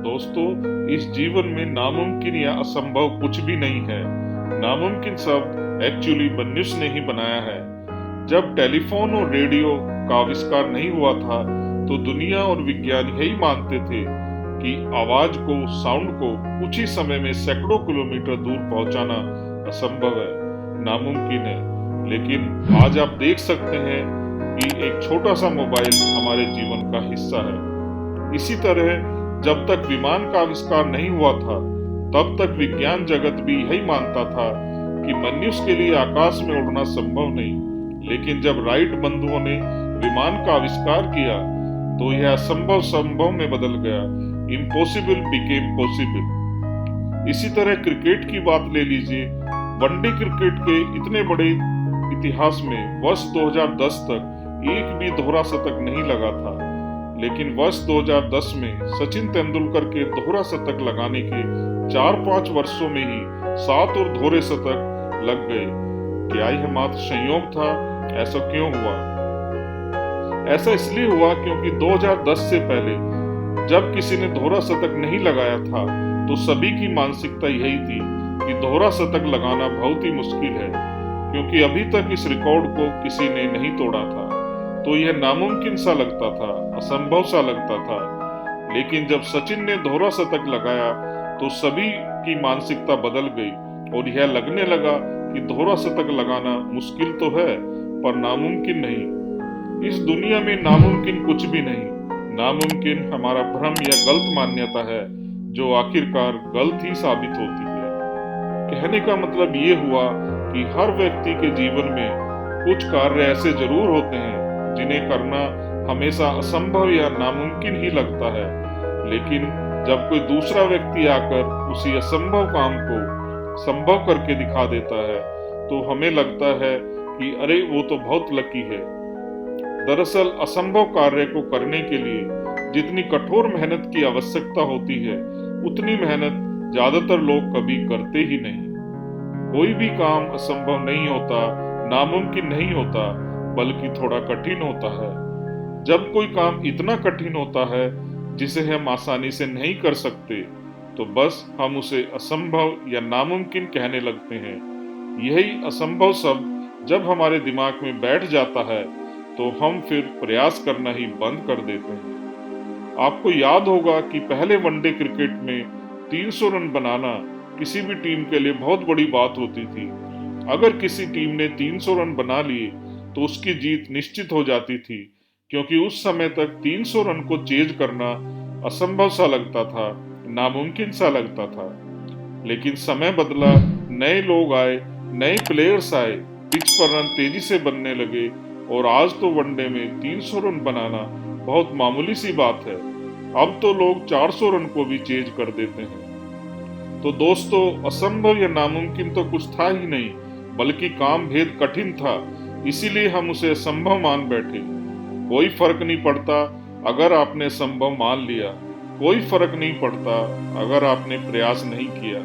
दोस्तों, इस जीवन में नामुमकिन या असंभव कुछ भी नहीं है। नामुमकिन शब्द एक्चुअली मनुष्य ने ही बनाया है। जब टेलीफोन और रेडियो का आविष्कार नहीं हुआ था तो दुनिया और विज्ञान यही मानते थे कि आवाज को, साउंड को कुछ ही समय में सैकड़ों किलोमीटर दूर पहुंचाना असंभव है, नामुमकिन है। लेकिन आज आप देख सकते हैं कि एक छोटा सा मोबाइल हमारे जीवन का हिस्सा है। इसी तरह जब तक विमान का आविष्कार नहीं हुआ था तब तक विज्ञान जगत भी यही मानता था कि मनुष्य के लिए आकाश में उड़ना संभव नहीं। लेकिन जब राइट बंधुओं ने विमान का आविष्कार किया तो यह असंभव संभव में बदल गया। Impossible became possible. इसी तरह क्रिकेट की बात ले लीजिए। वनडे क्रिकेट के इतने बड़े इतिहास में वर्ष 2010 तक एक भी दोहरा शतक नहीं लगा था। लेकिन वर्ष 2010 में सचिन तेंदुलकर के दोहरा शतक लगाने के 4-5 वर्षों में ही 7 और दोहरे शतक लग गए। क्या यह मात्र संयोग था? ऐसा क्यों हुआ? ऐसा इसलिए हुआ क्योंकि 2010 से पहले जब किसी ने दोहरा शतक नहीं लगाया था तो सभी की मानसिकता यही थी कि दोहरा शतक लगाना बहुत ही मुश्किल है, क्योंकि अभी तक इस रिकॉर्ड को किसी ने नहीं तोड़ा था। तो यह नामुमकिन सा लगता था, असंभव सा लगता था। लेकिन जब सचिन ने दोहरा शतक लगाया तो सभी की मानसिकता बदल गई और यह लगने लगा कि दोहरा शतक लगाना मुश्किल तो है पर नामुमकिन नहीं। इस दुनिया में नामुमकिन कुछ भी नहीं। नामुमकिन हमारा भ्रम या गलत मान्यता है जो आखिरकार गलत ही साबित होती है। कहने का मतलब ये हुआ कि हर व्यक्ति के जीवन में कुछ कार्य ऐसे जरूर होते हैं जिन्हें करना हमेशा असंभव या नामुमकिन ही लगता है। लेकिन जब कोई दूसरा व्यक्ति आकर उसी असंभव काम को संभव करके दिखा देता है तो हमें लगता है कि अरे वो तो बहुत लकी है। दरअसल असंभव कार्य को करने के लिए जितनी कठोर मेहनत की आवश्यकता होती है उतनी मेहनत ज्यादातर लोग कभी करते ही नहीं। कोई भी काम असंभव नहीं होता, नामुमकिन नहीं होता, बल्कि थोड़ा कठिन होता है। जब कोई काम इतना कठिन होता है जिसे हम आसानी से नहीं कर सकते तो बस हम उसे असंभव या नामुमकिन कहने लगते हैं। यही असंभव शब्द जब हमारे दिमाग में बैठ जाता है तो हम फिर प्रयास करना ही बंद कर देते हैं। आपको याद होगा कि पहले वनडे क्रिकेट में 300 रन बनाना किसी भी टीम के लिए बहुत बड़ी बात होती थी। अगर किसी टीम ने 300 रन बना लिए तो उसकी जीत निश्चित हो जाती थी, क्योंकि उस समय तक 300 रन को चेज करना असंभव सा लगता था, नामुमकिन सा लगता था। लेकिन समय बदला, नए लोग आए, नए प्लेयर्स आए, पिच पर रन तेजी से बनने लगे और आज तो वनडे में 300 रन बनाना बहुत मामूली सी बात है। अब तो लोग 400 रन को भी चेज कर देते हैं। तो दोस्तों, असंभव या नामुमकिन तो कुछ था ही नहीं, बल्कि काम भेद कठिन था, इसीलिए हम उसे असंभव मान बैठे। कोई फर्क नहीं पड़ता अगर आपने संभव मान लिया, कोई फर्क नहीं पड़ता अगर आपने प्रयास नहीं किया,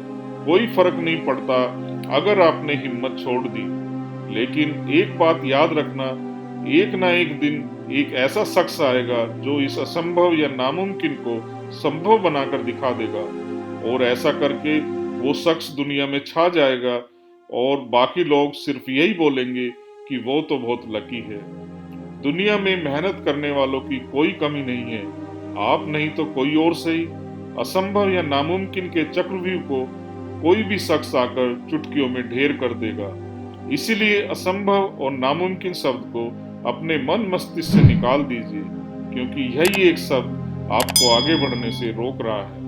कोई फर्क नहीं पड़ता अगर आपने हिम्मत छोड़ दी। लेकिन एक बात याद रखना, एक ना एक दिन एक ऐसा शख्स आएगा जो इस असंभव या नामुमकिन को संभव बनाकर दिखा देगा, और ऐसा करके वो शख्स दुनिया में छा जाएगा और बाकी लोग सिर्फ यही बोलेंगे कि वो तो बहुत लकी है। दुनिया में मेहनत करने वालों की कोई कमी नहीं है। आप नहीं तो कोई और सही, असंभव या नामुमकिन के चक्रव्यूह को कोई भी शख्स आकर चुटकियों में ढेर कर देगा। इसीलिए असंभव और नामुमकिन शब्द को अपने मन मस्तिष्क से निकाल दीजिए, क्योंकि यही एक शब्द आपको आगे बढ़ने से रोक रहा है।